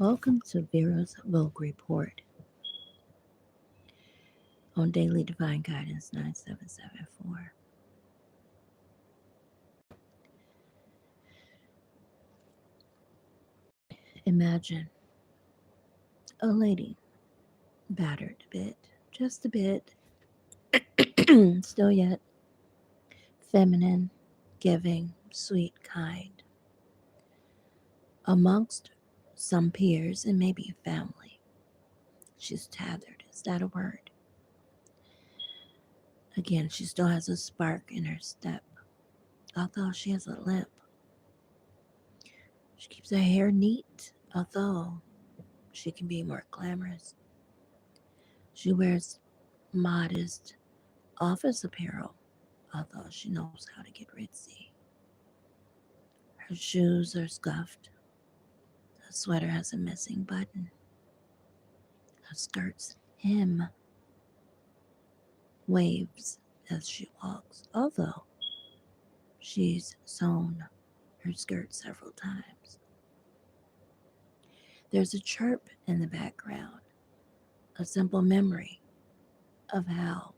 Welcome to Vera's Vogue Report on Daily Divine Guidance 9774. Imagine a lady, battered a bit, just a bit, still yet feminine, giving, sweet, kind, amongst some peers and maybe family. She's tethered. Is that a word? Again, she still has a spark in her step, although she has a limp. She keeps her hair neat, although she can be more glamorous. She wears modest office apparel, although she knows how to get ritzy. Her shoes are scuffed. Her sweater has a missing button. Her skirt's hem waves as she walks, although she's sewn her skirt several times. There's a chirp in the background, a simple memory of how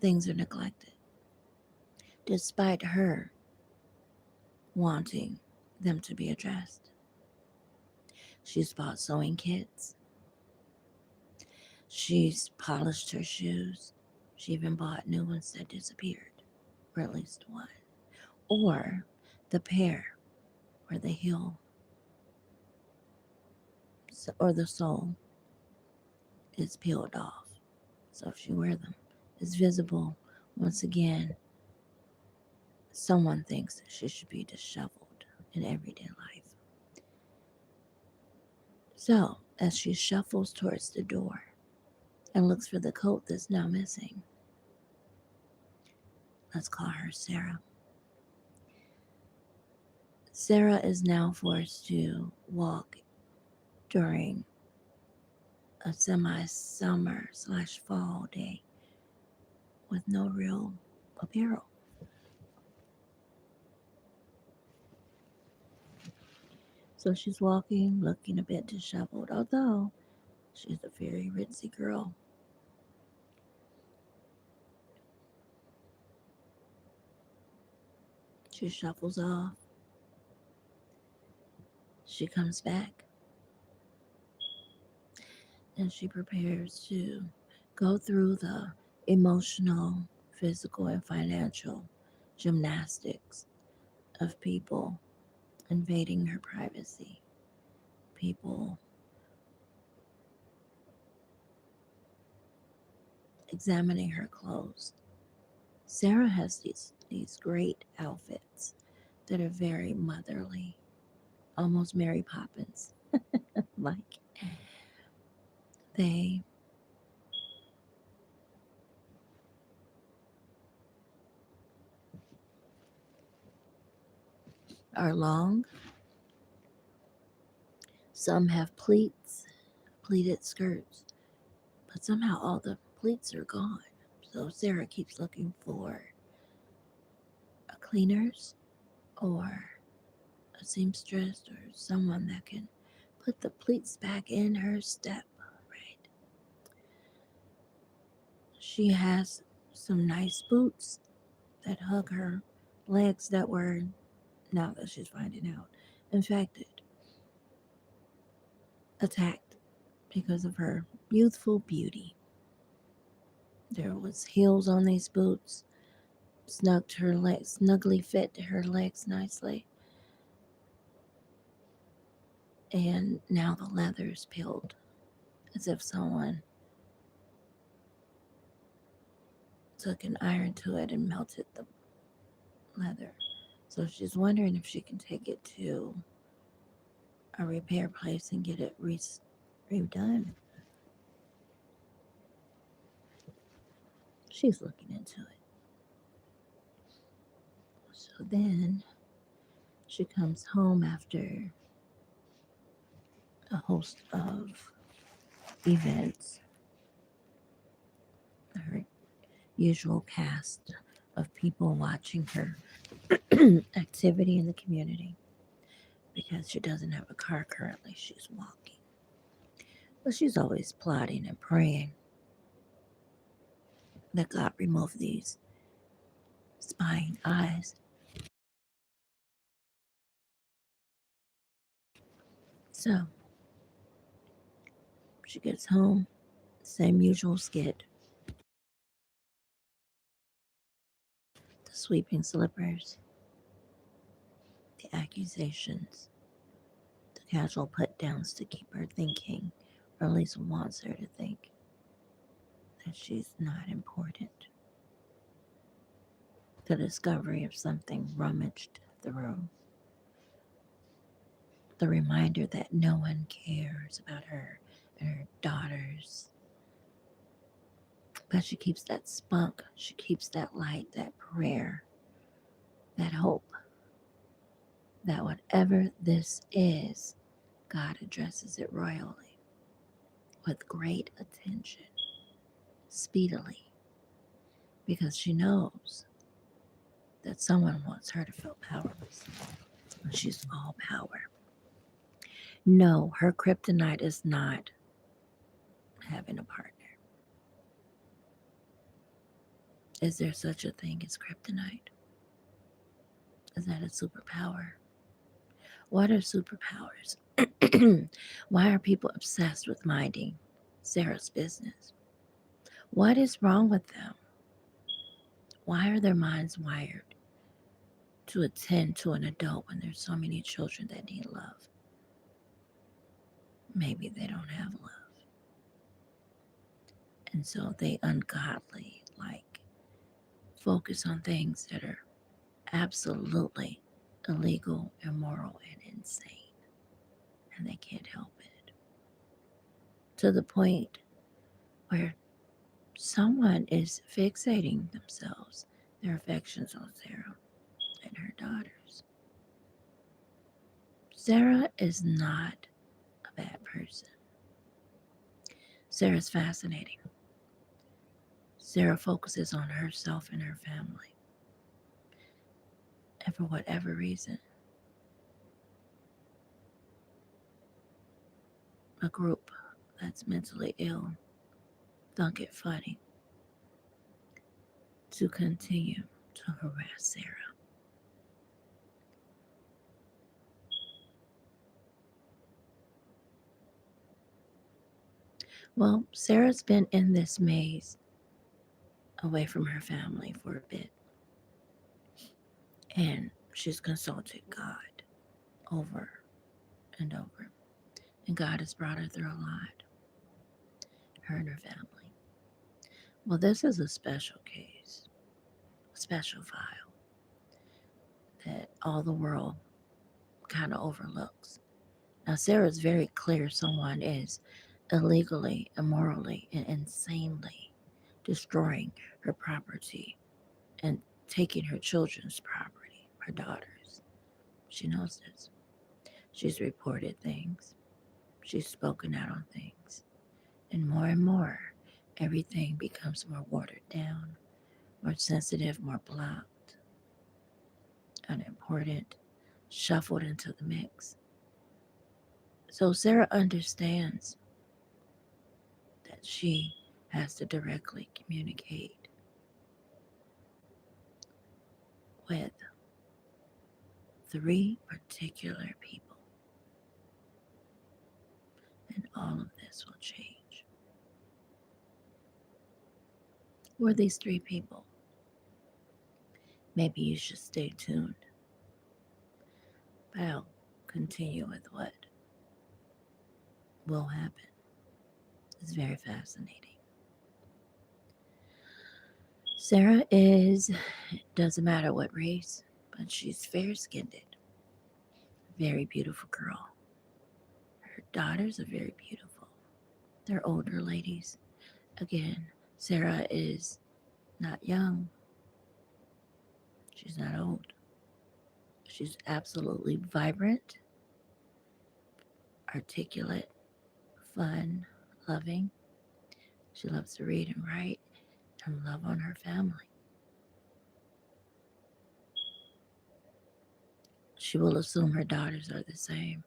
things are neglected, despite her wanting them to be addressed. She's bought sewing kits. She's polished her shoes. She even bought new ones that disappeared, or at least one. Or the pair where the heel or the sole is peeled off. So if she wears them, it's visible. Once again, someone thinks that she should be disheveled in everyday life. So as she shuffles towards the door and looks for the coat that's now missing, let's call her Sarah. Sarah is now forced to walk during a semi-summer/fall day with no real apparel. So she's walking, looking a bit disheveled, although she's a very ritzy girl. She shuffles off. She comes back and she prepares to go through the emotional, physical, and financial gymnastics of people invading her privacy, people examining her clothes. Sarah has these great outfits that are very motherly, almost Mary Poppins. Like they are long. Some have pleats, pleated skirts, but somehow all the pleats are gone. So Sarah keeps looking for a cleaners or a seamstress or someone that can put the pleats back in her step. Right. She has some nice boots that hug her legs that were, now that she's finding out, infected, attacked because of her youthful beauty. There was heels on these boots, snugly fit her legs nicely. And now the leather is peeled as if someone took an iron to it and melted the leather. So she's wondering if she can take it to a repair place and get it redone. She's looking into it. So then she comes home after a host of events, her usual cast of people watching her activity in the community. because she doesn't have a car currently. She's walking. But she's always plotting and praying that God remove these spying eyes. So she gets home, same usual skit. The sweeping slippers, the accusations, the casual put downs to keep her thinking, or at least wants her to think, that she's not important. The discovery of something rummaged through. The reminder that no one cares about her and her daughters. But she keeps that spunk, she keeps that light, that prayer, that hope that whatever this is, God addresses it royally, with great attention, speedily, because she knows that someone wants her to feel powerless. She's all power. No, her kryptonite is not having a partner. Is there such a thing as kryptonite? Is that a superpower? What are superpowers? Why are people obsessed with minding Sarah's business? What is wrong with them? Why are their minds wired to attend to an adult when there's so many children that need love? Maybe they don't have love. And so they ungodly focus on things that are absolutely illegal, immoral, and insane. And they can't help it. To the point where someone is fixating themselves, their affections on Sarah and her daughters. Sarah is not a bad person. Sarah's fascinating. Sarah focuses on herself and her family. And for whatever reason, a group that's mentally ill thunk it funny to continue to harass Sarah. Well, Sarah's been in this maze away from her family for a bit. And she's consulted God over and over. And God has brought her through a lot, her and her family. Well, this is a special case, a special file that all the world kind of overlooks. Now, Sarah's very clear someone is illegally, immorally, and insanely destroying her property and taking her children's property, her daughters. She knows this. She's reported things. She's spoken out on things. And more, everything becomes more watered down, more sensitive, more blocked, unimportant, shuffled into the mix. So Sarah understands that she has to directly communicate with three particular people, and all of this will change. Who are these three people? Maybe you should stay tuned. But I'll continue with what will happen. It's very fascinating. Sarah doesn't matter what race, but she's fair skinned. Very beautiful girl. Her daughters are very beautiful. They're older ladies. Again, Sarah is not young. She's not old. She's absolutely vibrant, articulate, fun, loving. She loves to read and write and love on her family. She will assume her daughters are the same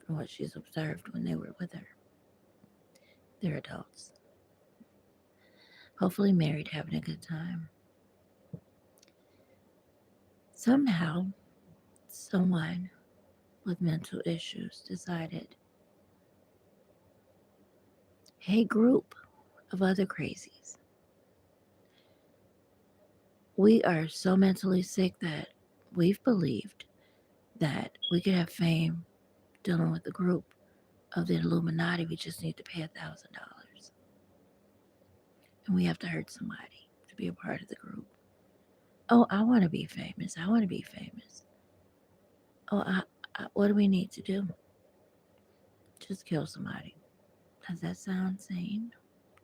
from what she's observed when they were with her. They're adults, hopefully married, having a good time. Somehow, someone with mental issues decided, hey, group of other crazies, we are so mentally sick that we've believed that we could have fame dealing with the group of the Illuminati. We just need to pay $1,000. And we have to hurt somebody to be a part of the group. Oh, I want to be famous. I want to be famous. Oh, what do we need to do? Just kill somebody. Does that sound sane?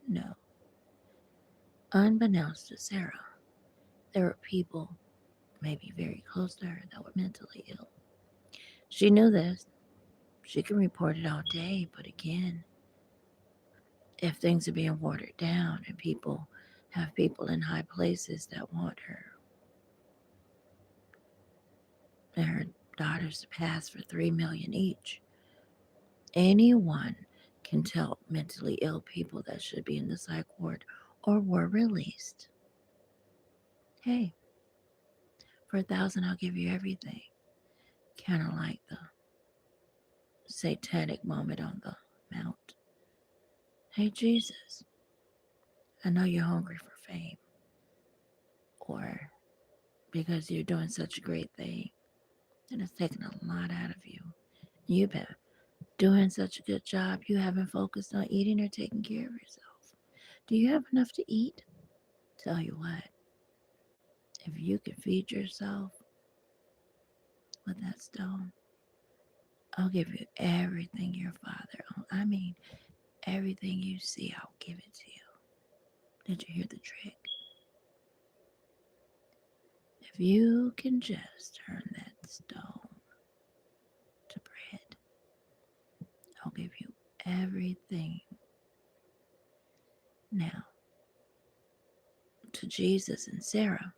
No. Unbeknownst to Sarah, there were people, maybe very close to her, that were mentally ill. She knew this. She can report it all day, but again, if things are being watered down and people have people in high places that want her and her daughters to pass for $3 million each, anyone can tell mentally ill people that should be in the psych ward or were released, hey, for $1,000 I'll give you everything. Kind of like the satanic moment on the mount. Hey, Jesus, I know you're hungry for fame, or because you're doing such a great thing and it's taking a lot out of you. You've been doing such a good job, you haven't focused on eating or taking care of yourself. Do you have enough to eat? Tell you what, if you can feed yourself with that stone, I'll give you everything your father owns. I mean, everything you see, I'll give it to you. Did you hear the trick? If you can just turn that stone to bread, I'll give you everything. Now, to Jesus and Sarah,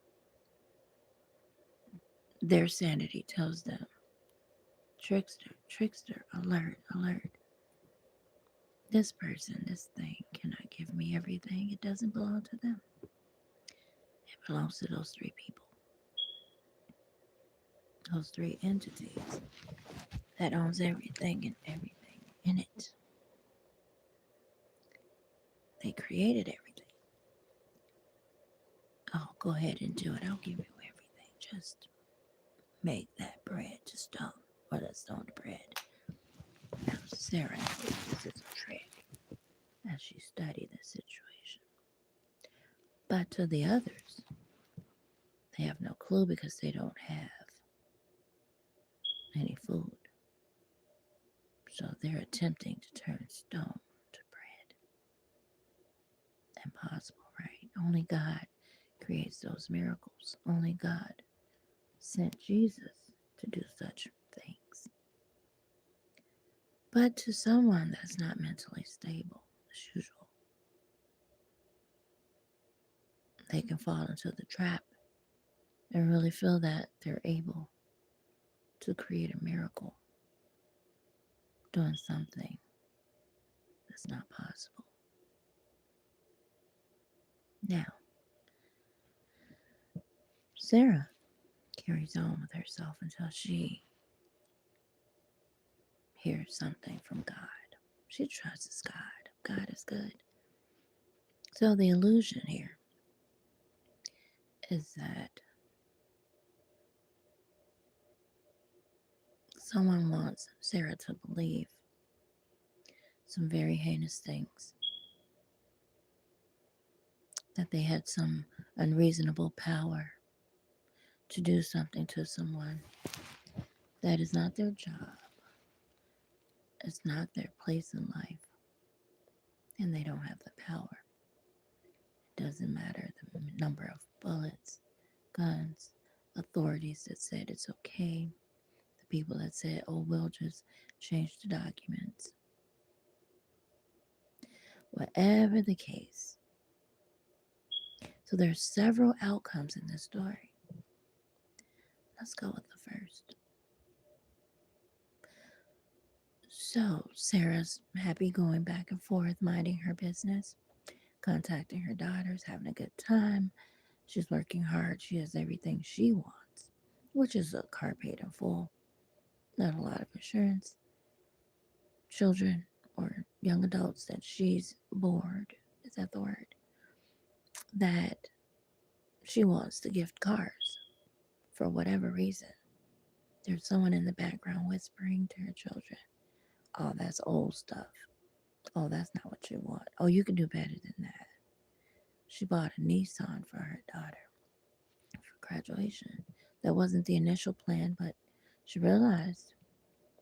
their sanity tells them, trickster, trickster, alert, alert. This person, this thing cannot give me everything. It doesn't belong to them. It belongs to those three people, those three entities that owns everything and everything in it. They created everything. Oh, go ahead and do it. I'll give you everything. Just make that bread to stone, or that stone to bread. Now, Sarah knows this is a trick as she studied the situation. But to the others, they have no clue because they don't have any food. So they're attempting to turn stone to bread. Impossible, right? Only God creates those miracles. Only God sent Jesus to do such things. But to someone that's not mentally stable, as usual, they can fall into the trap and really feel that they're able to create a miracle doing something that's not possible. Now, Sarah carries on with herself until she hears something from God. She trusts God. God is good. So the illusion here is that someone wants Sarah to believe some very heinous things, that they had some unreasonable power to do something to someone that is not their job, it's not their place in life, and they don't have the power. It doesn't matter the number of bullets, guns, authorities that said it's okay, the people that said, oh, we'll just change the documents. Whatever the case. So there's several outcomes in this story. Let's go with the first. So Sarah's happy going back and forth, minding her business, contacting her daughters, having a good time. She's working hard. She has everything she wants, which is a car paid in full, not a lot of insurance, children or young adults that she's bored, is that the word, that she wants to gift cars for whatever reason. There's someone in the background whispering to her children, oh, that's old stuff. Oh, that's not what you want. Oh, you can do better than that. She bought a Nissan for her daughter for graduation. That wasn't the initial plan, but she realized,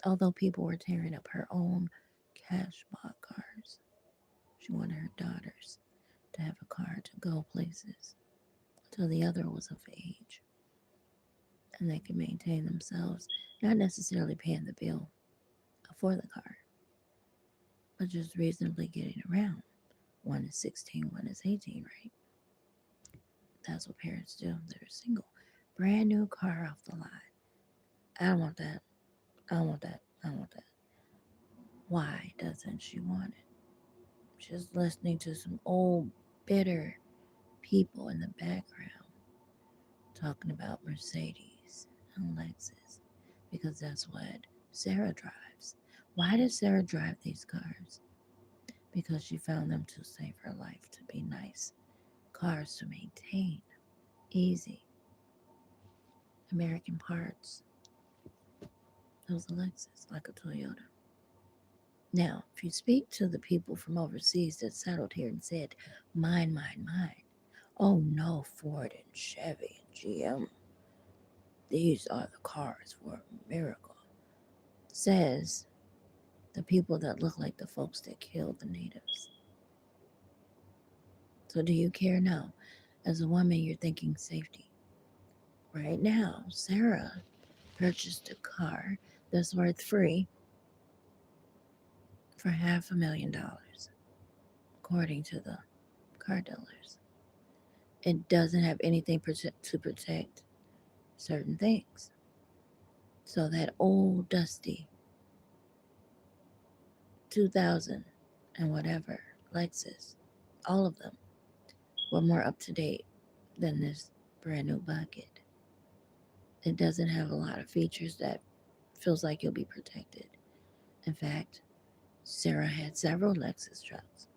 although people were tearing up her own cash bought cars, she wanted her daughters to have a car to go places until the other was of age and they could maintain themselves, not necessarily paying the bill for the car, but just reasonably getting around. One is 16, one is 18, right? That's what parents do that are single. Brand new car off the lot. I don't want that. I don't want that. I don't want that. Why doesn't she want it? She's listening to some old, bitter people in the background talking about Mercedes and Lexus because that's what Sarah drives. Why does Sarah drive these cars? Because she found them to save her life, to be nice cars to maintain, easy, American parts. It was a Lexus, like a Toyota. Now, if you speak to the people from overseas that settled here and said, mine, mine, mine, oh no, Ford and Chevy and GM, these are the cars for America, says the people that look like the folks that killed the natives. So do you care? No. As a woman, you're thinking safety. Right now, Sarah purchased a car that's worth free for $500,000, according to the car dealers. It doesn't have anything to protect certain things. So that old dusty 2000 and whatever Lexus, all of them were more up to date than this brand new bucket. It doesn't have a lot of features that feels like you'll be protected. In fact, Sarah had several Lexus trucks,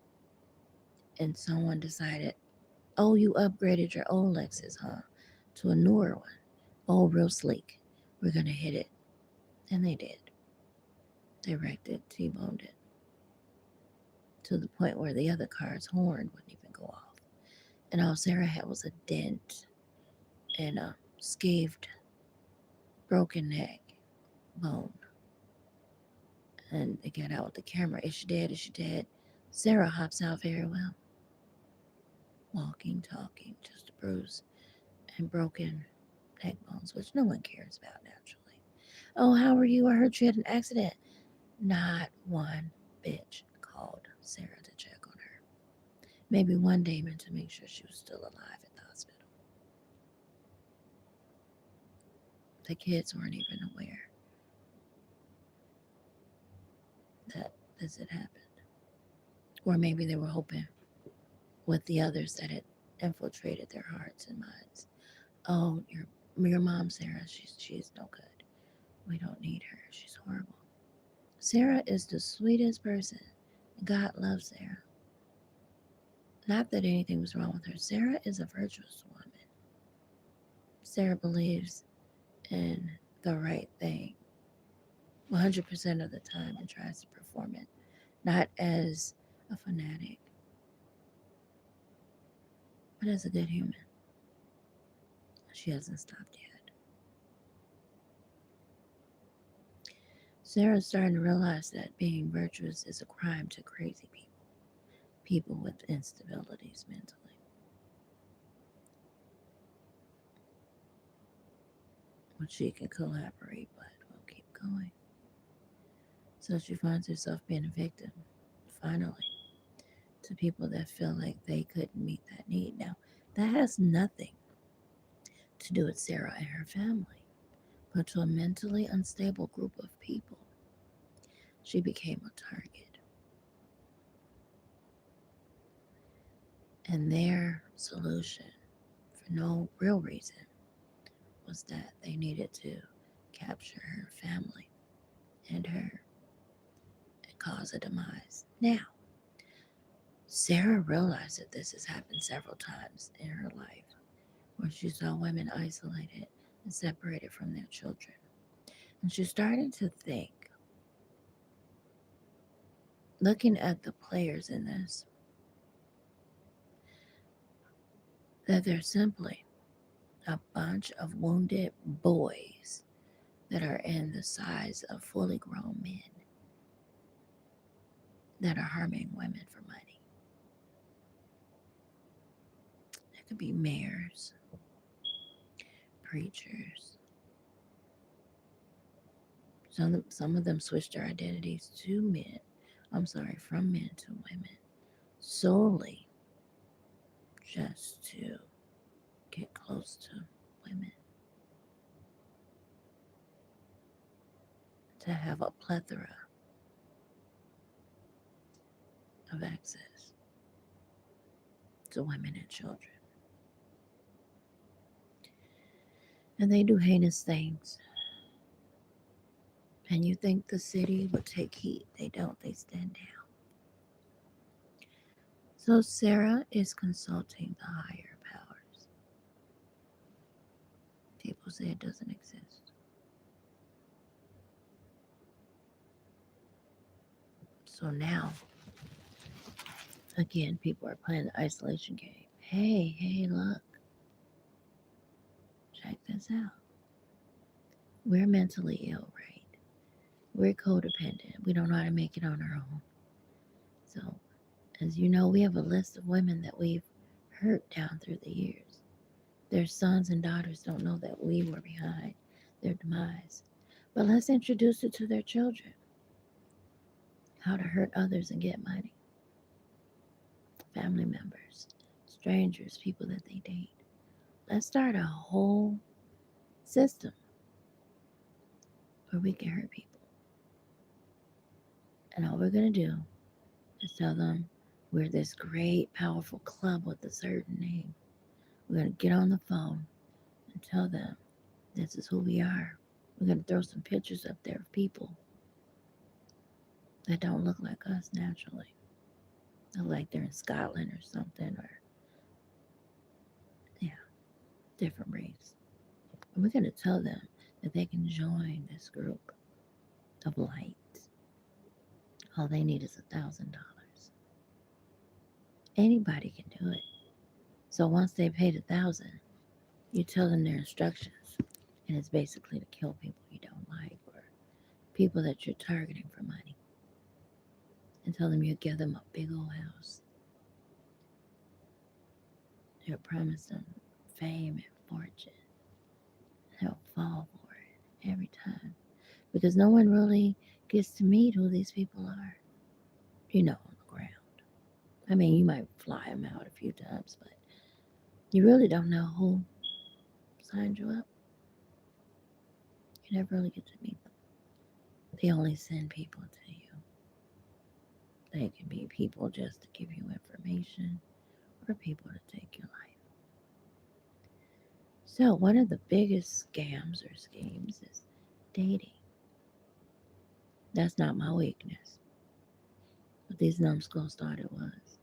and someone decided, oh, you upgraded your old Lexus, huh? To a newer one. Oh, real sleek. We're going to hit it. And they did. They wrecked it, T-boned it, to the point where the other car's horn wouldn't even go off. And all Sarah had was a dent and a scathed, broken neck bone. And they got out with the camera. Is she dead? Is she dead? Sarah hops out very well. Walking, talking, just a bruise and broken neck bones, which no one cares about naturally. Oh, how are you? I heard you had an accident. Not one bitch called Sarah to check on her. Maybe one Damon to make sure she was still alive at the hospital. The kids weren't even aware that this had happened. Or maybe they were hoping with the others that had infiltrated their hearts and minds. Oh, your mom, Sarah, she's no good. We don't need her. She's horrible. Sarah is the sweetest person. God loves Sarah. Not that anything was wrong with her. Sarah is a virtuous woman. Sarah believes in the right thing 100% of the time and tries to perform it, not as a fanatic, but as a good human. She hasn't stopped yet. Sarah's starting to realize that being virtuous is a crime to crazy people, people with instabilities mentally. But she can collaborate, but we'll keep going. So she finds herself being a victim, finally, to people that feel like they couldn't meet that need. Now, that has nothing to do with Sarah and her family, but to a mentally unstable group of people she became a target. And their solution, for no real reason, was that they needed to capture her family and her and cause a demise. Now, Sarah realized that this has happened several times in her life, where she saw women isolated and separated from their children. And she's starting to think, looking at the players in this, that they're simply a bunch of wounded boys that are in the size of fully grown men that are harming women for money. It could be mayors, preachers. Some of them switch their identities to men. I'm sorry, from men to women, solely just to get close to women, to have a plethora of access to women and children. And they do heinous things. And you think the city would take heed. They don't, they stand down. So Sarah is consulting the higher powers. People say it doesn't exist. So now, again, people are playing the isolation game. Hey, look, check this out. We're mentally ill, right? We're codependent. We don't know how to make it on our own. So, as you know, we have a list of women that we've hurt down through the years. Their sons and daughters don't know that we were behind their demise. But let's introduce it to their children, how to hurt others and get money. Family members, strangers, people that they date. Let's start a whole system where we can hurt people. And all we're going to do is tell them we're this great, powerful club with a certain name. We're going to get on the phone and tell them this is who we are. We're going to throw some pictures up there of people that don't look like us naturally. Look like they're in Scotland or something, or, yeah, different race. And we're going to tell them that they can join this group of light. All they need is $1,000. Anybody can do it. So once they paid 1,000, you tell them their instructions, and it's basically to kill people you don't like or people that you're targeting for money, and tell them you give them a big old house. You'll promise them fame and fortune. They'll fall for it every time because no one really gets to meet who these people are. On the ground. I mean, you might fly them out a few times, but you really don't know who signed you up. You never really get to meet them. They only send people to you. They can be people just to give you information or people to take your life. So, one of the biggest scams or schemes is dating. That's not my weakness. But these numbskulls thought it was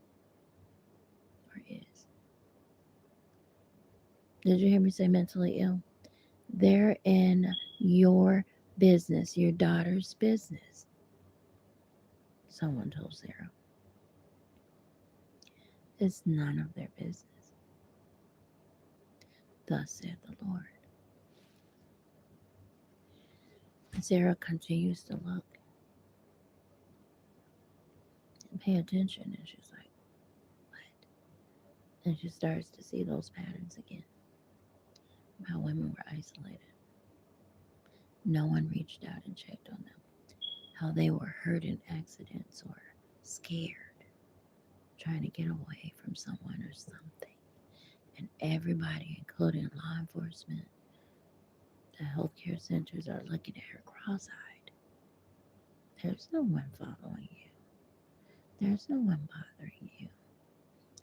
or is. Did you hear me say mentally ill? They're in your business, your daughter's business. Someone told Sarah. It's none of their business. Thus said the Lord. And Sarah continues to look and pay attention, and she's like, what? And she starts to see those patterns again. How women were isolated. No one reached out and checked on them. How they were hurt in accidents or scared, trying to get away from someone or something. And everybody, including law enforcement, the healthcare centers, are looking at her cross-eyed. There's no one following you. There's no one bothering you.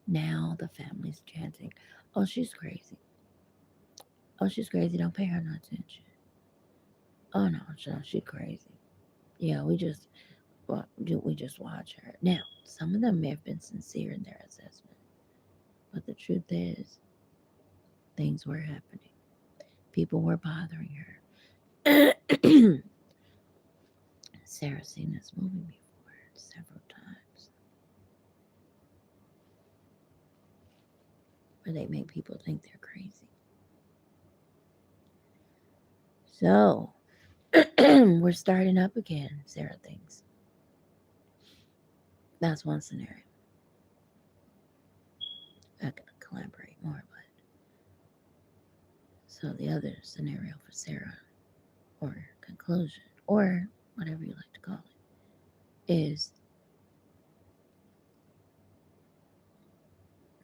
Now the family's chanting, "Oh, she's crazy. Oh, she's crazy. Don't pay her no attention. Oh no, she's crazy. Yeah, we just watch her." Now, some of them may have been sincere in their assessment, but the truth is, things were happening. People were bothering her. Sarah's seen this movie before several times, where they make people think they're crazy. So, we're starting up again, Sarah thinks. That's one scenario. I can collaborate more, but so the other scenario for Sarah, or conclusion, or whatever you like to call it, is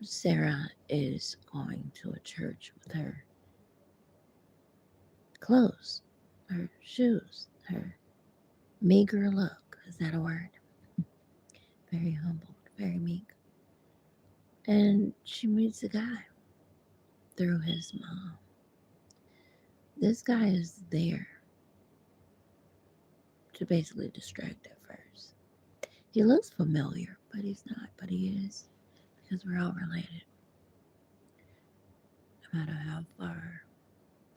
Sarah is going to a church with her clothes, her shoes, her meager look. Is that a word? Very humbled, very meek. And she meets a guy through his mom. This guy is there to basically distract at first. He looks familiar, but he's not, but he is, because we're all related. No matter how far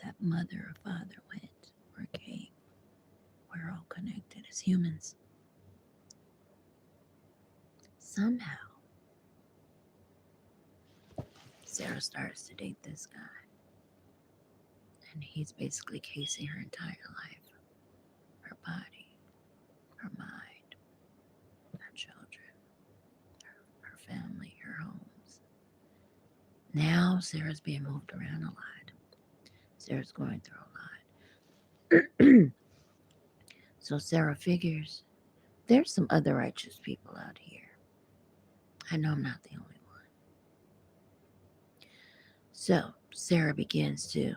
that mother or father went or came, we're all connected as humans. Somehow, Sarah starts to date this guy, and he's basically casing her entire life, her body, her mind, her children, her family, her homes. Now, Sarah's being moved around a lot. Sarah's going through a lot. So, Sarah figures there's some other righteous people out here. I know I'm not the only one. So, Sarah begins to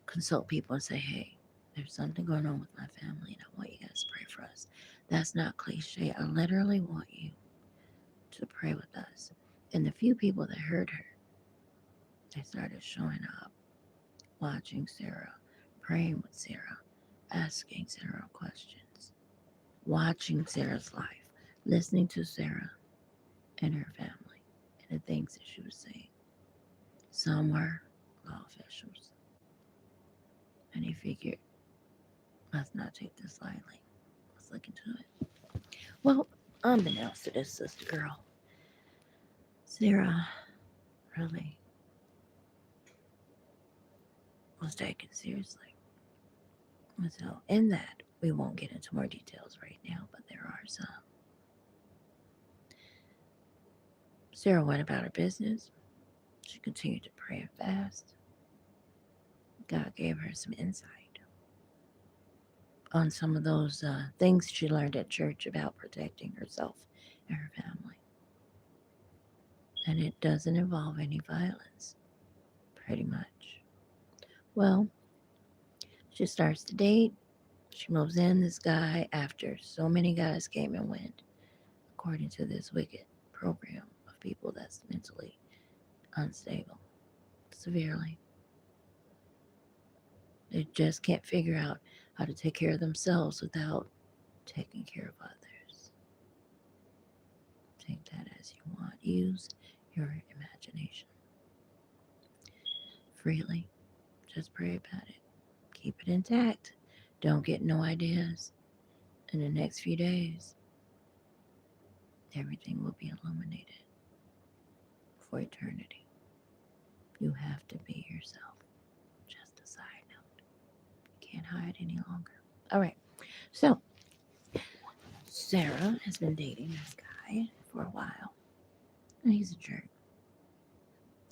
consult people and say, hey, there's something going on with my family, and I want you guys to pray for us. That's not cliche. I literally want you to pray with us. And the few people that heard her, they started showing up, watching Sarah, praying with Sarah, asking Sarah questions, watching Sarah's life, listening to Sarah and her family and the things that she was saying. Some were law officials. And he figured, let's not take this lightly. Let's look into it. Well, unbeknownst to this sister girl, Sarah really was taken seriously. And so, in that, we won't get into more details right now, but there are some. Sarah went about her business. She continued to pray and fast. God gave her some insight on some of those things she learned at church about protecting herself and her family. And it doesn't involve any violence, pretty much. Well, she starts to date. She moves in this guy after so many guys came and went, according to this wicked program of people that's mentally unstable, severely. They just can't figure out how to take care of themselves without taking care of others. Take that as you want. Use your imagination freely. Just pray about it. Keep it intact. Don't get no ideas. In the next few days, everything will be illuminated for eternity. You have to be yourself. Just a side note. You can't hide any longer. All right. So, Sarah has been dating this guy for a while. And he's a jerk.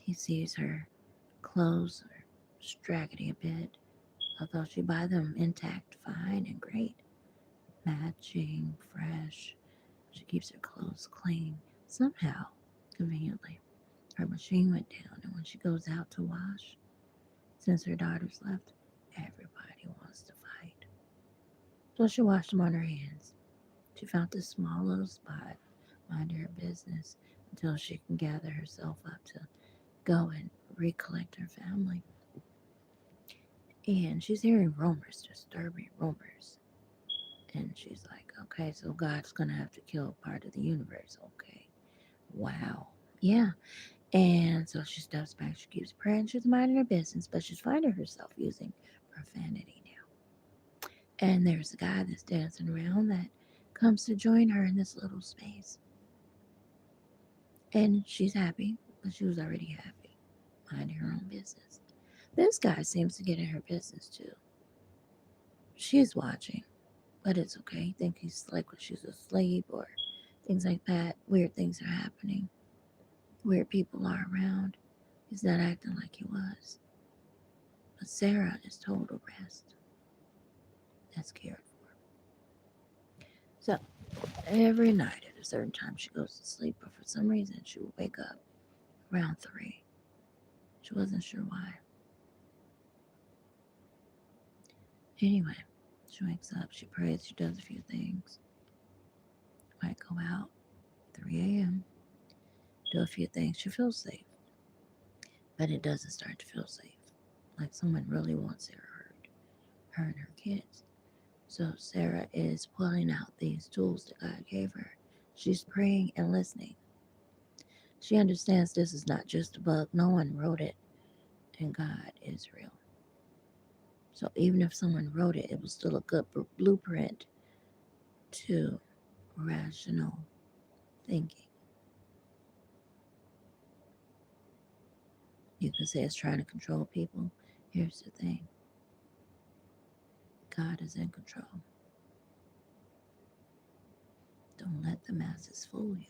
He sees her clothes are straggly a bit, although she buy them intact, fine and great. Matching, fresh. She keeps her clothes clean. Somehow, conveniently, her machine went down, and when she goes out to wash, since her daughters left, everybody wants to fight. So she washed them on her hands. She found this small little spot, minding her business until she can gather herself up to go and recollect her family. And she's hearing rumors, disturbing rumors. And she's like, okay, so God's going to have to kill part of the universe. Okay. Wow. Yeah. And so she steps back. She keeps praying. She's minding her business, but she's finding herself using profanity now. And there's a guy that's dancing around that comes to join her in this little space. And she's happy, but she was already happy, minding her own business. This guy seems to get in her business too. She's watching, but it's okay. I think he's like when she's asleep or things like that. Weird things are happening. Weird people are around. He's not acting like he was. But Sarah is told to rest. That's cared for. So every night at a certain time she goes to sleep, but for some reason she will wake up around 3. She wasn't sure why. Anyway, she wakes up, she prays, she does a few things. Might go out 3 a.m., do a few things. She feels safe, but it doesn't start to feel safe. Like someone really wants her hurt, her and her kids. So Sarah is pulling out these tools that God gave her. She's praying and listening. She understands this is not just a bug. No one wrote it, and God is real. So even if someone wrote it, it was still a good blueprint to rational thinking. You can say it's trying to control people. Here's the thing, God is in control. Don't let the masses fool you.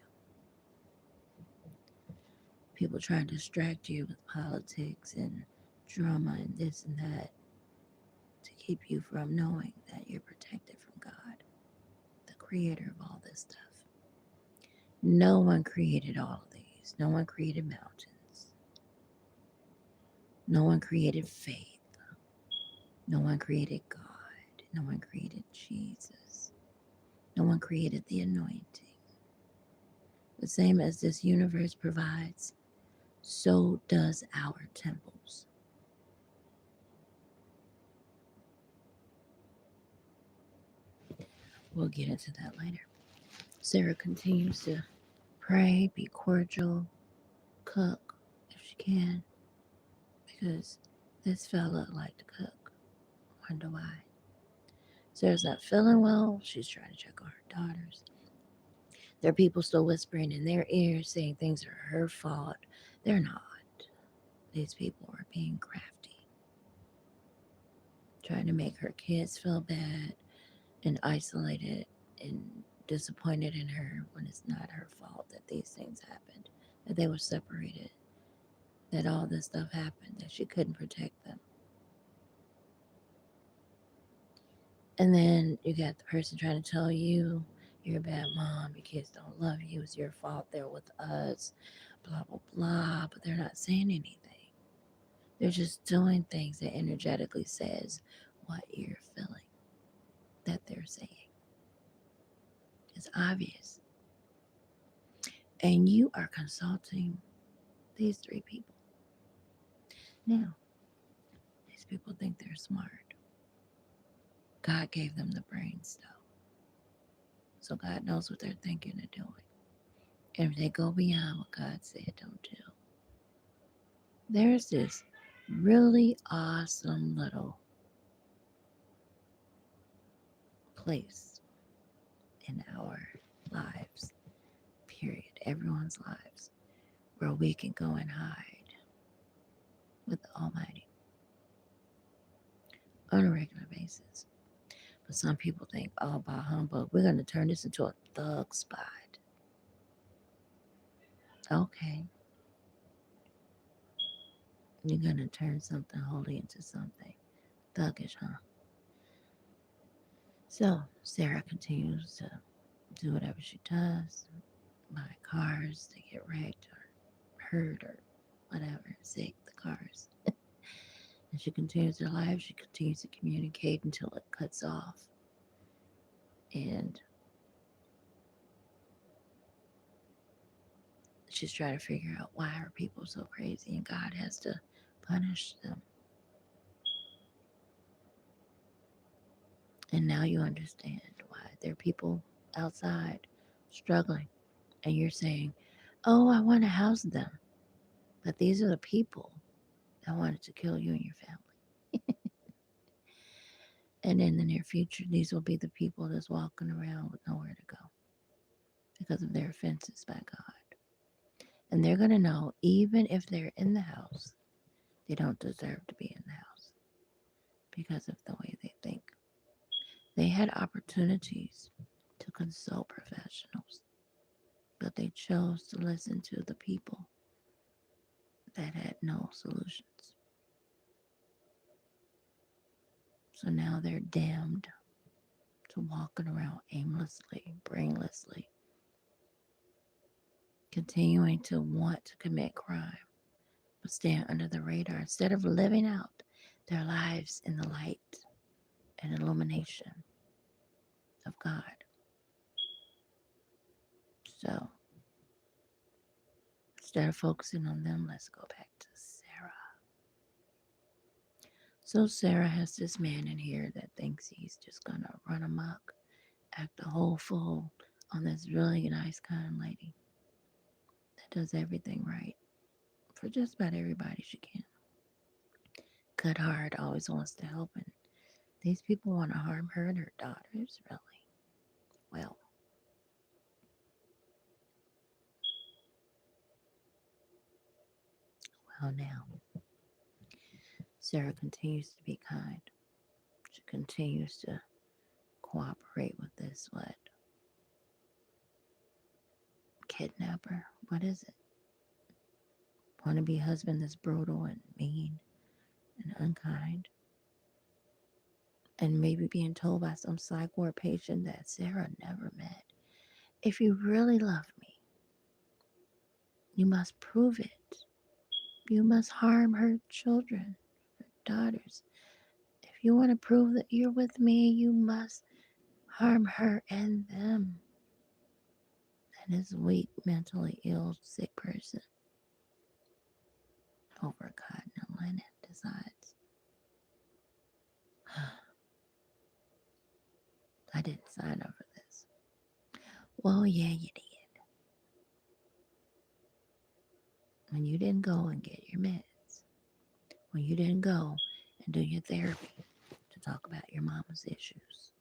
People try to distract you with politics and drama and this and that to keep you from knowing that you're protected from God, the creator of all this stuff. No one created all of these. No one created mountains. No one created faith. No one created God. No one created Jesus. No one created the anointing. The same as this universe provides, so does our temples. We'll get into that later. Sarah continues to pray, be cordial, cook if she can, because this fella liked to cook. Wonder why. Sarah's not feeling well. She's trying to check on her daughters. There are people still whispering in their ears saying things are her fault. They're not. These people are being crafty, trying to make her kids feel bad and isolated and disappointed in her when it's not her fault that these things happened, that they were separated, that all this stuff happened, that she couldn't protect them. And then you got the person trying to tell you you're a bad mom, your kids don't love you, it's your fault, they're with us, blah, blah, blah, but they're not saying anything. They're just doing things that energetically says what you're feeling that they're saying. It's obvious. And you are consulting these 3 people. Now, these people think they're smart. God gave them the brains, though. So God knows what they're thinking and doing. And if they go beyond what God said, don't do. There's this really awesome little place in our lives, period, everyone's lives, where we can go and hide with the Almighty on a regular basis. But some people think, oh, by humbug, we're going to turn this into a thug spot. Okay. You're going to turn something holy into something thuggish, huh? So Sarah continues to do whatever she does, buy cars, they get wrecked or hurt or whatever, sick, the cars. And she continues her life. She continues to communicate until it cuts off. And she's trying to figure out why are people so crazy and God has to punish them. And now you understand why there are people outside struggling. And you're saying, oh, I want to house them. But these are the people that wanted to kill you and your family. And in the near future, these will be the people that's walking around with nowhere to go because of their offenses by God. And they're going to know, even if they're in the house, they don't deserve to be in the house because of the way they think. They had opportunities to consult professionals, but they chose to listen to the people that had no solutions. So now they're damned to walking around aimlessly, brainlessly, continuing to want to commit crime, but staying under the radar instead of living out their lives in the light and illumination of God. So instead of focusing on them, let's go back to Sarah. So Sarah has this man in here that thinks he's just gonna run amok, act a whole fool on this really nice, kind lady that does everything right for just about everybody she can. Good heart, always wants to help, and these people want to harm her and her daughters, really? Well, now, Sarah continues to be kind. She continues to cooperate with this, kidnapper? What is it? Wannabe husband that's brutal and mean and unkind. And maybe being told by some psych ward patient that Sarah never met. If you really love me, you must prove it. You must harm her children, her daughters. If you want to prove that you're with me, you must harm her and them. And this weak, mentally ill, sick person over cotton and linen decides, I didn't sign up for this. Well, yeah, you did. When you didn't go and get your meds, when you didn't go and do your therapy to talk about your mama's issues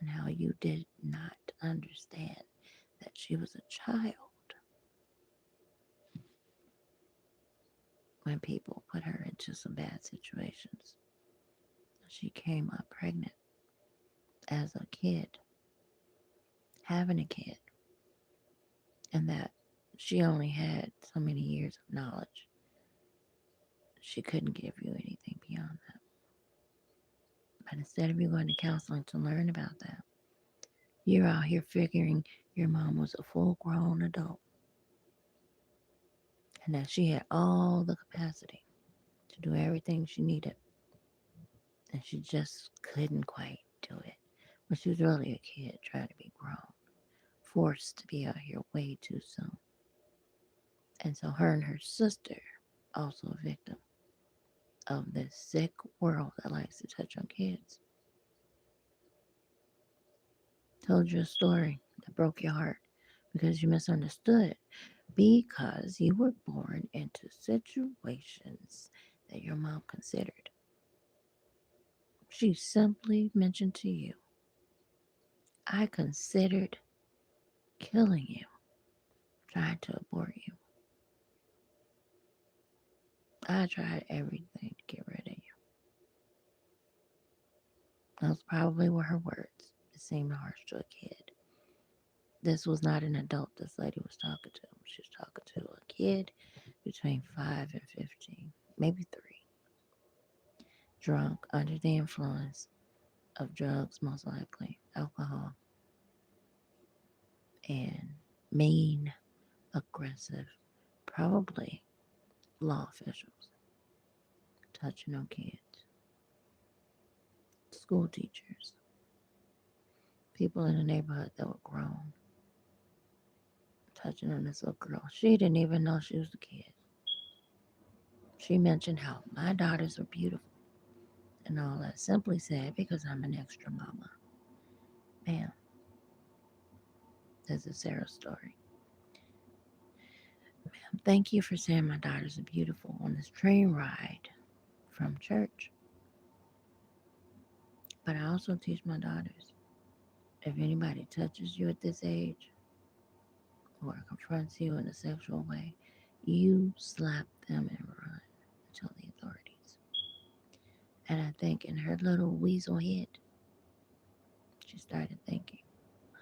and how you did not understand that she was a child when people put her into some bad situations. She came up pregnant as a kid, having a kid, and that she only had so many years of knowledge. She couldn't give you anything beyond that. But instead of you going to counseling to learn about that, you're out here figuring your mom was a full grown adult and that she had all the capacity to do everything she needed. And she just couldn't quite do it. But she was really a kid trying to be grown, forced to be out here way too soon. And so her and her sister, also a victim of this sick world that likes to touch on kids, told you a story that broke your heart because you misunderstood, because you were born into situations that your mom considered. She simply mentioned to you, I considered killing you, trying to abort you. I tried everything to get rid of you. Those probably were her words. It seemed harsh to a kid. This was not an adult this lady was talking to. She was talking to a kid between 5 and 15, maybe 3. Drunk, under the influence of drugs, most likely, alcohol, and mean, aggressive, probably law officials touching on kids, school teachers, people in the neighborhood that were grown, touching on this little girl. She didn't even know she was a kid. She mentioned how my daughters are beautiful and all that. Simply said, because I'm an extra mama. Bam. This is Sarah's story. Thank you for saying my daughters are beautiful on this train ride from church. But I also teach my daughters, if anybody touches you at this age or confronts you in a sexual way, you slap them and run and tell the authorities. And I think in her little weasel head, she started thinking,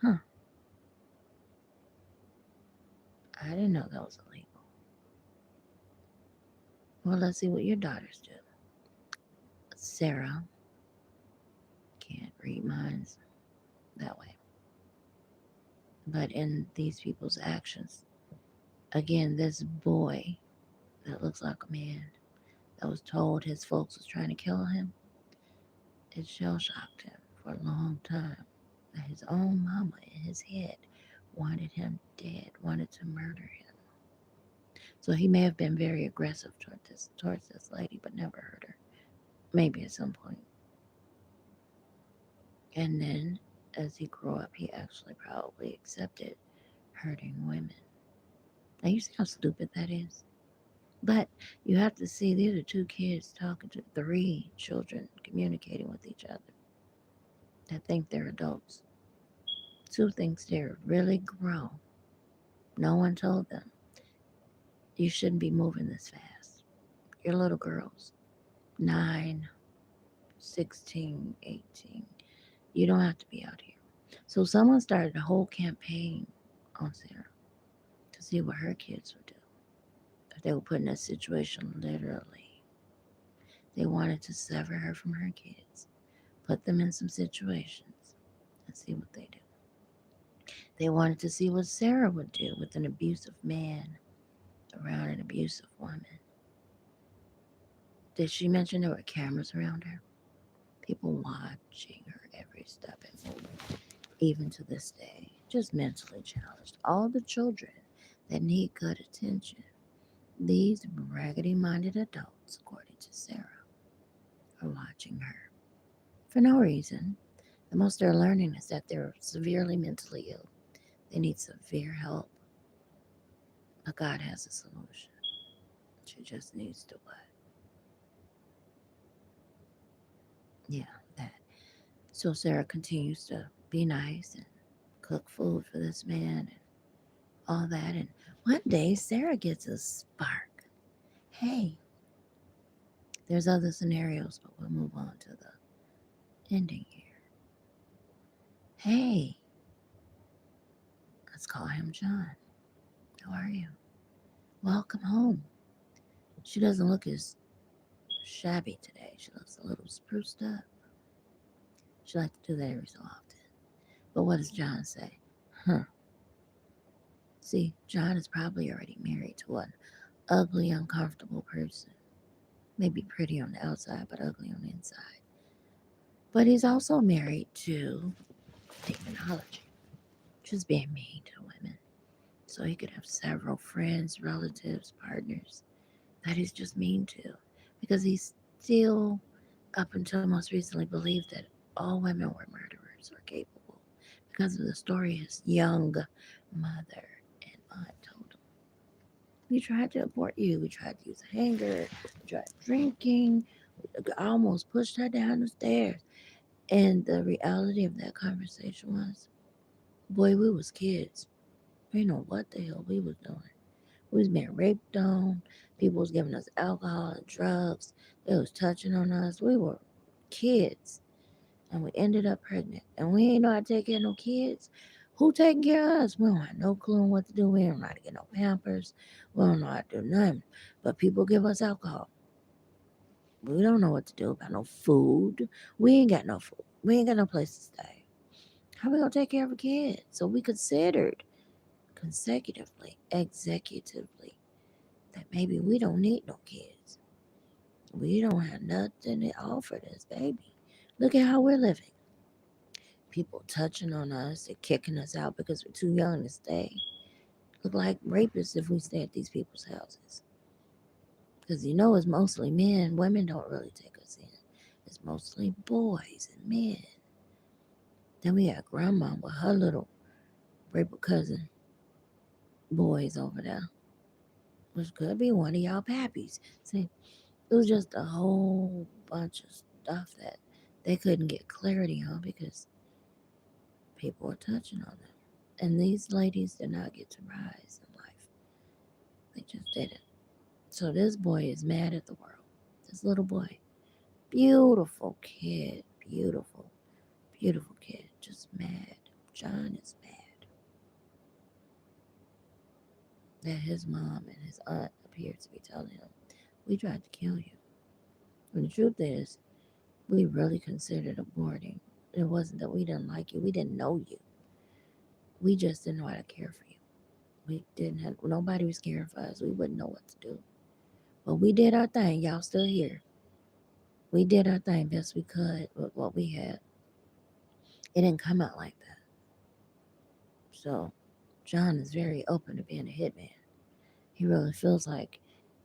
huh, I didn't know that was illegal. Well, let's see what your daughters do. Sarah can't read minds that way. But in these people's actions, again, this boy that looks like a man that was told his folks was trying to kill him, it shell shocked him for a long time that his own mama in his head wanted him dead, wanted to murder him. So he may have been very aggressive towards this lady, but never hurt her. Maybe at some point. And then as he grew up, he actually probably accepted hurting women. Now you see how stupid that is? But you have to see these are two kids talking to three children communicating with each other that think they're adults. Two thinks they're really grown. No one told them you shouldn't be moving this fast. You're little girls, 9, 16, 18. You don't have to be out here. So someone started a whole campaign on Sarah to see what her kids would do if they were put in that situation literally. They wanted to sever her from her kids, put them in some situations, and see what they do. They wanted to see what Sarah would do with an abusive man around an abusive woman. Did she mention there were cameras around her? People watching her every step and move, even to this day, just mentally challenged. All the children that need good attention, these raggedy minded adults, according to Sarah, are watching her for no reason. The most they're learning is that they're severely mentally ill. They need severe help. But God has a solution. She just needs to what? Yeah, that. So Sarah continues to be nice and cook food for this man and all that. And one day Sarah gets a spark. Hey, there's other scenarios, but we'll move on to the ending here. Hey, let's call him John. How are you? Welcome home. She doesn't look as shabby today. She looks a little spruced up. She likes to do that every so often. But what does John say? Huh. See, John is probably already married to an ugly, uncomfortable person. Maybe pretty on the outside, but ugly on the inside. But he's also married to demonology, just being mean to women. So he could have several friends, relatives, partners that he's just mean to. Because he still, up until most recently, believed that all women were murderers or capable because of the story his young mother and aunt told him. We tried to abort you. We tried to use a hanger. We tried drinking. I almost pushed her down the stairs. And the reality of that conversation was, boy, we was kids. We know what the hell we was doing. We was being raped on. People was giving us alcohol and drugs. They was touching on us. We were kids. And we ended up pregnant. And we ain't know how to take care of no kids. Who taking care of us? We don't have no clue on what to do. We don't know how to get no pampers. We don't know how to do nothing. But people give us alcohol. We don't know what to do about no food. We ain't got no food. We ain't got no place to stay. How we gonna take care of a kid? So we considered consecutively, executively, that maybe we don't need no kids. We don't have nothing to offer this baby. Look at how we're living. People touching on us and kicking us out because we're too young to stay. look like rapists if we stay at these people's houses. Because you know it's mostly men. Women don't really take us in. It's mostly boys and men. Then we got grandma with her little raper cousin boys over there, which could be one of y'all pappies. See, it was just a whole bunch of stuff that they couldn't get clarity on because people were touching on them. And these ladies did not get to rise in life. They just didn't. So this boy is mad at the world. This little boy. Beautiful kid. Beautiful. Beautiful kid. Just mad. John is mad that his mom and his aunt appear to be telling him, we tried to kill you. When the truth is, we really considered aborting. It wasn't that we didn't like you. We didn't know you. We just didn't know how to care for you. We didn't have, nobody was caring for us. We wouldn't know what to do. But we did our thing. Y'all still here. We did our thing best we could with what we had. It didn't come out like that. So John is very open to being a hitman. He really feels like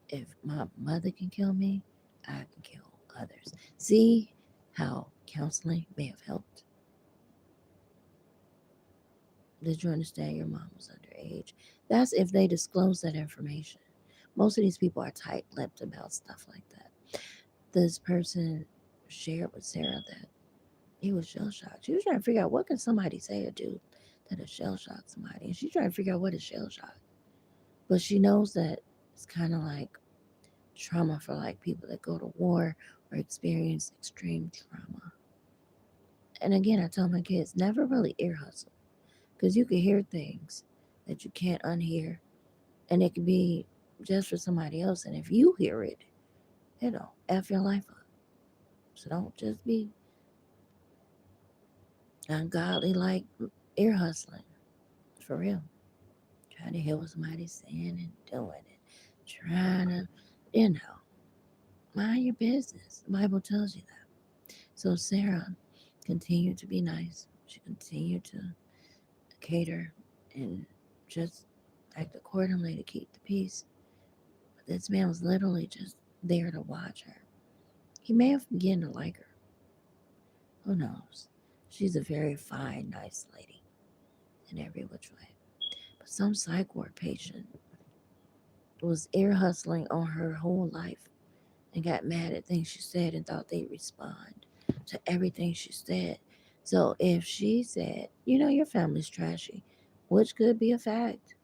if my mother can kill me, I can kill others. See how counseling may have helped? Did you understand your mom was underage? That's if they disclose that information. Most of these people are tight lipped about stuff like that. This person shared with Sarah that he was shell shocked. She was trying to figure out what can somebody say or do that will shell shock somebody. And she's trying to figure out what is shell shock. But she knows that it's kind of like trauma for like people that go to war or experience extreme trauma. And again, I tell my kids never really ear hustle because you can hear things that you can't unhear, and it can be just for somebody else. And if you hear it, it'll f your life up. So don't just be ungodly like ear hustling for real. Trying to hear what somebody's saying and doing it. Trying to, you know, mind your business. The Bible tells you that. So Sarah continued to be nice. She continued to cater and just act accordingly to keep the peace. But this man was literally just there to watch her. He may have begun to like her. Who knows? She's a very fine, nice lady in every which way. But some psych ward patient was ear hustling on her whole life and got mad at things she said and thought they'd respond to everything she said. So if she said, you know, your family's trashy, which could be a fact.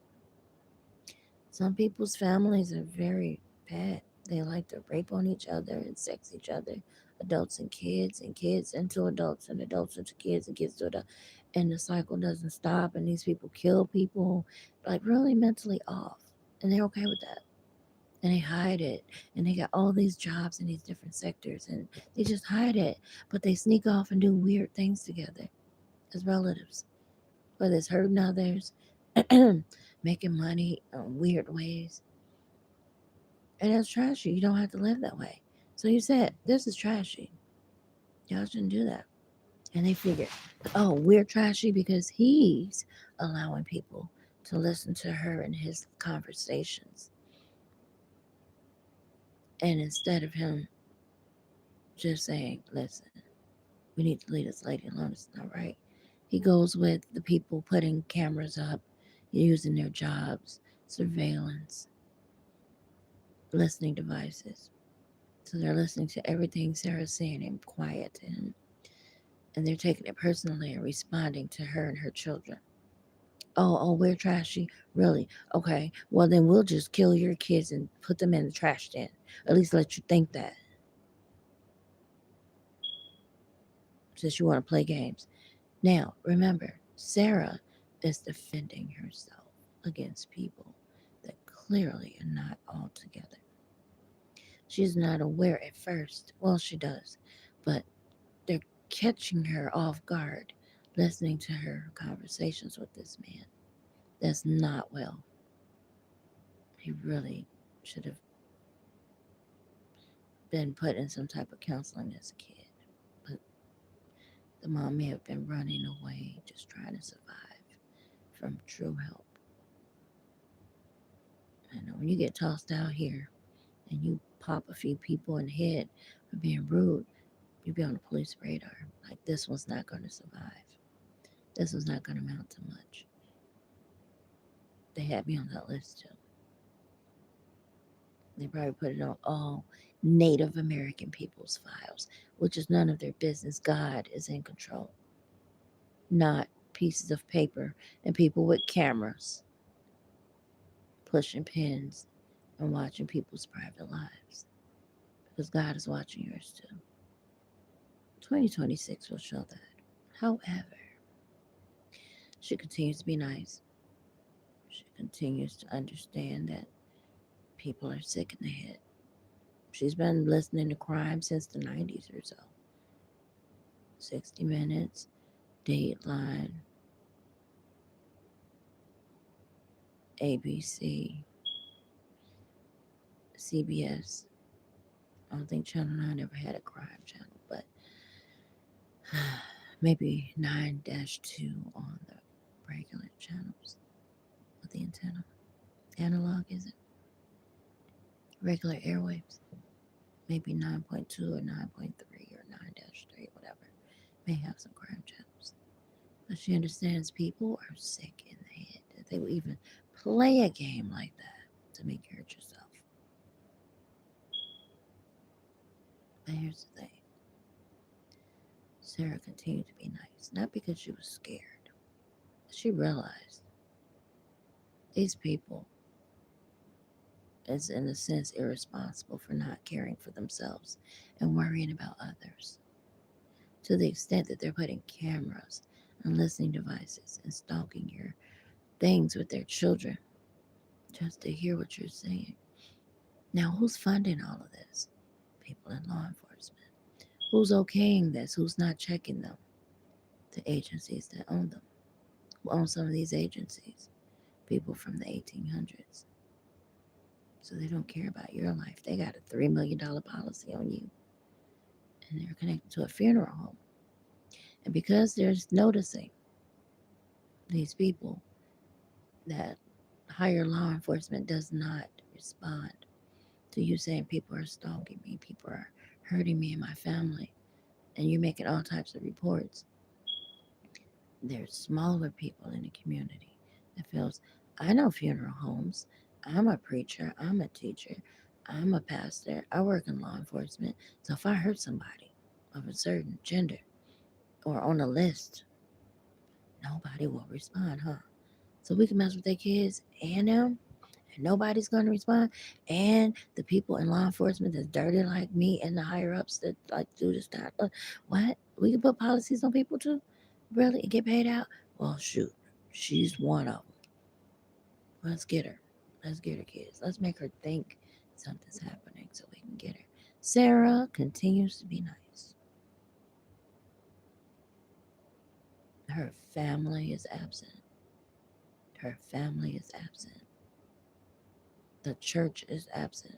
Some people's families are very bad. They like to rape on each other and sex each other, adults and kids into adults and adults into kids and kids to adults. And the cycle doesn't stop, and these people kill people, like really mentally off. And they're okay with that. And they hide it. And they got all these jobs in these different sectors, and they just hide it. But they sneak off and do weird things together as relatives, whether it's hurting others, making money in weird ways. And that's trashy. You don't have to live that way. So you said, this is trashy. Y'all shouldn't do that. And they figured, oh, we're trashy because he's allowing people to listen to her and his conversations. And instead of him just saying, listen, we need to leave this lady alone, it's not right. He goes with the people putting cameras up, using their jobs, surveillance, listening devices. So they're listening to everything Sarah's saying and quiet to him. And they're taking it personally and responding to her and her children. Oh, we're trashy. Really? Okay. Well, then we'll just kill your kids and put them in the trash bin. At least let you think that, since you want to play games. Now, remember, Sarah is defending herself against people that clearly are not all together. She's not aware at first. Well, she does, but they're catching her off guard, listening to her conversations with this man. That's not well. He really should have been put in some type of counseling as a kid. But the mom may have been running away, just trying to survive from true help. And when you get tossed out here and you pop a few people in the head for being rude, you'll be on the police radar. Like, this one's not going to survive. This was not going to amount to much. They had me on that list too. They probably put it on all Native American people's files, which is none of their business. God is in control, not pieces of paper and people with cameras pushing pins and watching people's private lives. Because God is watching yours too. 2026 will show that. However, she continues to be nice. She continues to understand that people are sick in the head. She's been listening to crime since the 90s or so. 60 Minutes, Dateline, ABC, CBS. I don't think Channel 9 ever had a crime channel, but maybe 9-2 on the regular channels with the antenna. Analog, is it? Regular airwaves. Maybe 9.2 or 9.3 or 9-3, whatever. May have some crime channels. But she understands people are sick in the head. That they will even play a game like that to make you hurt yourself. But here's the thing. Sarah continued to be nice, not because she was scared. She realized these people is in a sense irresponsible for not caring for themselves and worrying about others. To the extent that they're putting cameras and listening devices and stalking your things with their children just to hear what you're saying. Now, who's funding all of this? People in law enforcement. Who's okaying this? Who's not checking them? The agencies that own them. Who own some of these agencies? People from the 1800s. So they don't care about your life. They got a $3 million policy on you. And they're connected to a funeral home. And because they're noticing these people that higher law enforcement does not respond to you saying people are stalking me, people are hurting me and my family, and you're making all types of reports, there's smaller people in the community that feels, I know funeral homes. I'm a preacher. I'm a teacher. I'm a pastor. I work in law enforcement. So if I hurt somebody of a certain gender or on a list, nobody will respond, huh? So we can mess with their kids and them, and nobody's going to respond. And the people in law enforcement that's dirty like me and the higher ups that like do this stuff. What? We can put policies on people too? Really? And get paid out? Well, shoot. She's one of them. Let's get her. Let's get her, kids. Let's make her think something's happening so we can get her. Sarah continues to be nice. Her family is absent. Her family is absent. The church is absent.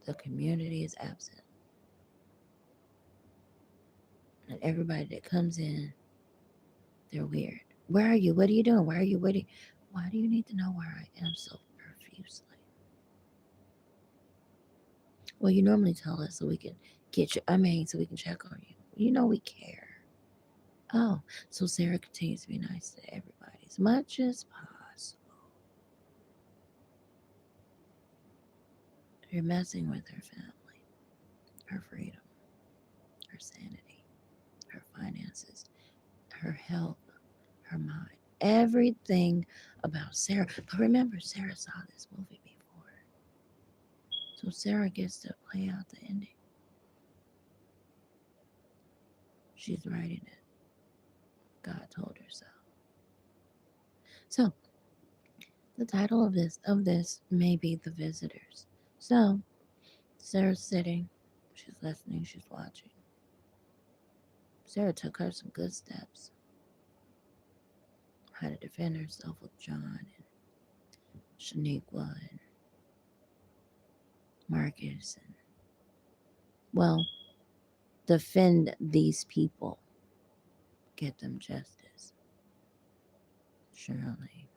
The community is absent. And everybody that comes in, they're weird. Where are you? What are you doing? Why are you waiting? Why do you need to know where I am so profusely? Well, you normally tell us so we can get you, so we can check on you. You know we care. Oh, so Sarah continues to be nice to everybody as much as possible. You're messing with her family, her freedom, her sanity, her finances, her health, her mind, everything about Sarah. But remember, Sarah saw this movie before. So Sarah gets to play out the ending. She's writing it. God told her so. So the title of this may be The Visitors. So Sarah's sitting, she's listening, she's watching. Sarah took her some good steps. How to defend herself with John and Shaniqua and Marcus and, well, defend these people. Get them justice. Shirley.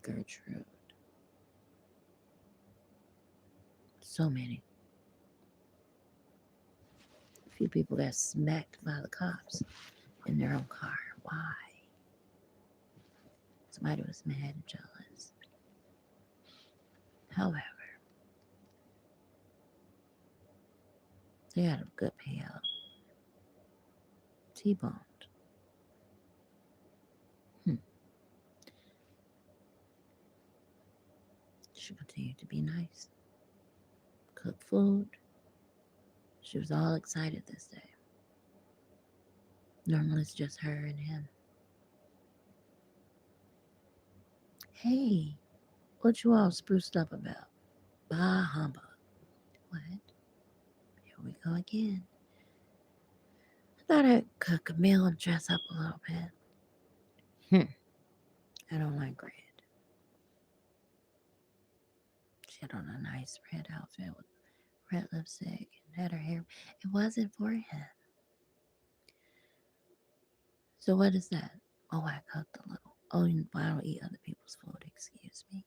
Gertrude. So many. A few people got smacked by the cops in their own car. Why? Somebody was mad and jealous. However, they had a good payout. T-boned. Hmm. She continued to be nice. Cook food. She was all excited this day. Normally it's just her and him. Hey, what you all spruced up about? Bah humbug. What? Here we go again. I thought I'd cook a meal and dress up a little bit. I don't like red. She had on a nice red outfit with red lipstick and had her hair. It wasn't for him. So what is that? Oh, I cooked a little. Oh, I don't eat other people's food. Excuse me.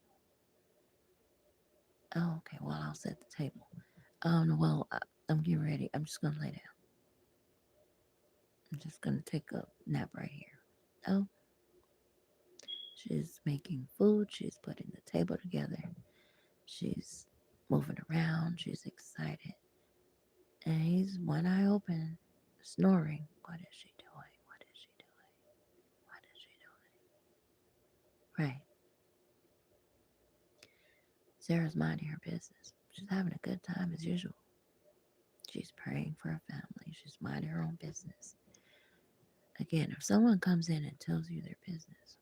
Oh, okay. Well, I'll set the table. I'm getting ready. I'm just gonna lay down. I'm just gonna take a nap right here. Oh, she's making food. She's putting the table together. She's moving around. She's excited. And he's one eye open, snoring. What is she doing? What is she doing? What is she doing? Right. Sarah's minding her business. She's having a good time as usual. She's praying for her family. She's minding her own business. Again, if someone comes in and tells you their business,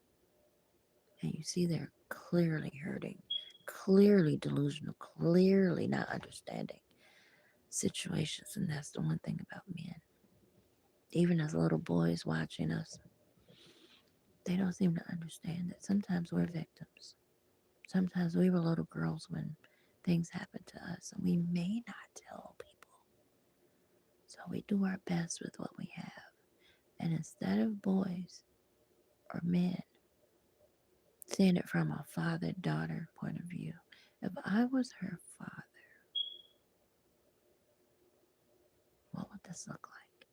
and you see they're clearly hurting, clearly delusional, clearly not understanding situations, and that's the one thing about men. Even as little boys watching us, they don't seem to understand that sometimes we're victims. Sometimes we were little girls when things happen to us, and we may not tell people. So we do our best with what we have. And instead of boys or men seeing it from a father daughter point of view, if I was her father, what would this look like?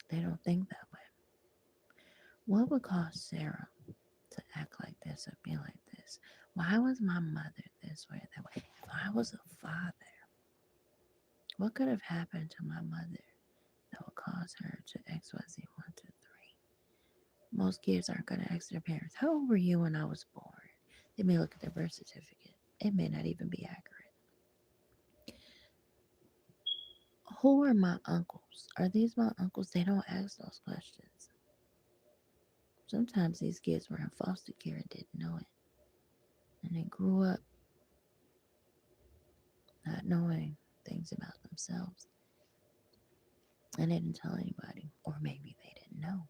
They don't think that way. What would cause Sarah to act like this or be like this? Why was my mother this way or that way? If I was a father, what could have happened to my mother that would cause her to XYZ 1, 2, 3? Most kids aren't going to ask their parents, how old were you when I was born? They may look at their birth certificate. It may not even be accurate. Who are my uncles? Are these my uncles? They don't ask those questions. Sometimes these kids were in foster care and didn't know it. And they grew up not knowing things about themselves. And they didn't tell anybody. Or maybe they didn't know.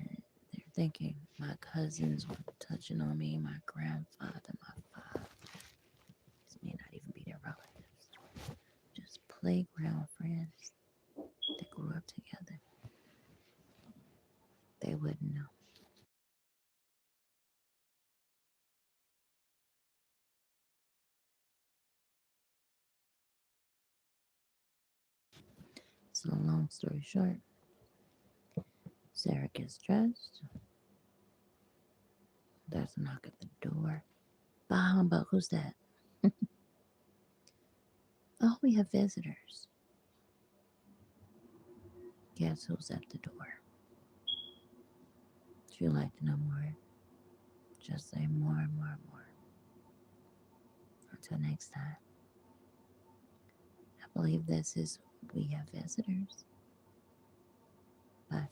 And they're thinking my cousins were touching on me, my grandfather, my father. These may not even be their relatives. Just playground friends that grew up together. They wouldn't know. So long story short, Sarah gets dressed. There's a knock at the door. Bah humbug, who's that? Oh, we have visitors. Guess who's at the door? If you'd like to know more, just say more and more and more. Until next time, I believe this is We Have Visitors. Bye.